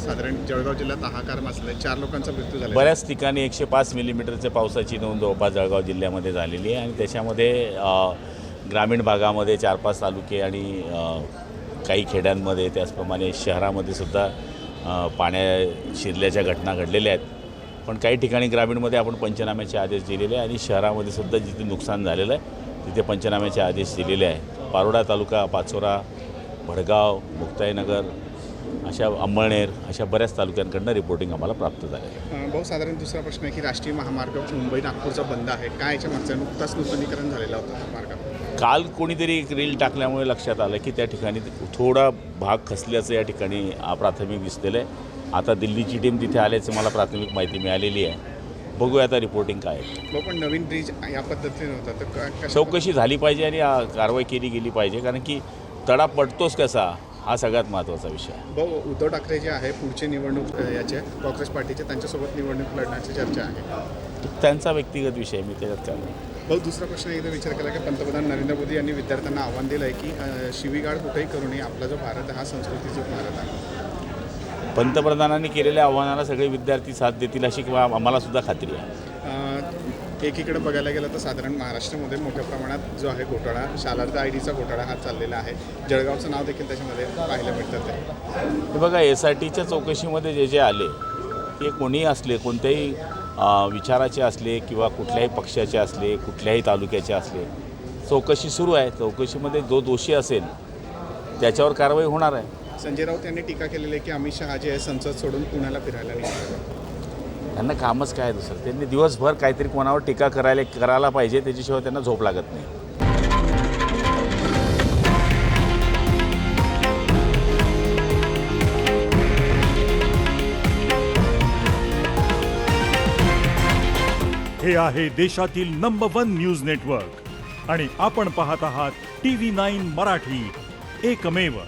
साधारण जळगाव जिल्ह्यात हाहाकार माजलाय, 4 लोकांचा मृत्यू झाला. बऱ्याच ठिकाणी 105 मिलीमीटरच्या पावसाची नोंद जवळपास जळगाव जिल्ह्यामध्ये झालेली आहे आणि त्याच्यामध्ये ग्रामीण भागामध्ये 4-5 तालुके आणि काही खेड्यांमध्ये त्याचप्रमाणे शहरामध्ये सुद्धा पाण्या शिरल्याच्या घटना घडलेल्या आहेत. पण काही ठिकाणी ग्रामीणमध्ये आपण पंचनाम्याचे आदेश दिलेले आहे आणि शहरामध्ये सुद्धा जिथे नुकसान झालेलं आहे तिथे पंचनाम्याचे आदेश दिलेले आहे. पारोडा तालुका, पाचोरा, भडगाव, मुक्ताईनगर, अशा अंमळनेर अशा बऱ्याच तालुक्यांकडनं रिपोर्टिंग आम्हाला प्राप्त झालेलं आहे. भाऊ, साधारण दुसरा प्रश्न आहे की राष्ट्रीय महामार्ग मुंबई नागपूरचा बंद आहे, काय याच्या मागचं नुकताच नूतनीकरण झालेला होता मार्गावर. काल कोणीतरी एक रील टाकल्यामुळे लक्षात आलं की त्या ठिकाणी थोडा भाग खचल्याचं या ठिकाणी प्राथमिक दिसलेलं आहे. आता दिल्लीची टीम तिथे आल्याचं मला प्राथमिक माहिती मिळालेली आहे. बघूया आता रिपोर्टिंग काय आहे. पण नवीन ब्रिज या पद्धतीने होता तर चौकशी झाली पाहिजे आणि कारवाई केली गेली पाहिजे, कारण की तडा पडतोच कसा हा सगळ्यात महत्त्वाचा विषय आहे. भाऊ, उद्धव ठाकरे जे आहे पुढची निवडणूक याचे काँग्रेस पार्टीचे त्यांच्यासोबत निवडणूक लढण्याची चर्चा आहे. त्यांचा व्यक्तिगत विषय, मी त्याच्यात काय. भाऊ, दुसरा प्रश्न एकदा विचार केला की पंतप्रधान नरेंद्र मोदी यांनी विद्यार्थ्यांना आव्हान दिलं आहे की शिवीगाळ कुठेही करू नये, आपला जो भारत आहे हा संस्कृतीचा भारत आहे. पंतप्रधानांनी केलेल्या आव्हानाला सगळे विद्यार्थी साथ देतील अशी किंवा आम्हाला सुद्धा खात्री आहे. एकीकडे बघायला गेलं तर साधारण महाराष्ट्रामध्ये मोठ्या प्रमाणात जो आहे घोटाळा, शालार्थ IDचा घोटाळा हा चाललेला आहे. जळगावचं नाव देखील त्याच्यामध्ये पाहायला मिळतं. ते बघा, SITच्या चौकशीमध्ये जे आले ते कोणीही असले, कोणत्याही विचाराचे असले किंवा कुठल्याही पक्षाचे असले, कुठल्याही तालुक्याचे असले, चौकशी सुरू आहे. चौकशीमध्ये जो दोषी असेल त्याच्यावर कारवाई होणार आहे. संजय राऊत यांनी टीका केलेली आहे की अमित शहा जे आहे संसद सोडून पुण्याला फिरायला निघाले. त्यांना कामच काय दुसरं, त्यांनी दिवसभर काहीतरी कोणावर टीका करायला पाहिजे, त्याच्याशिवाय त्यांना झोप लागत नाही. हे आहे देशातील नंबर 1 न्यूज नेटवर्क आणि आपण पाहत आहात TV9 मराठी, एकमेव.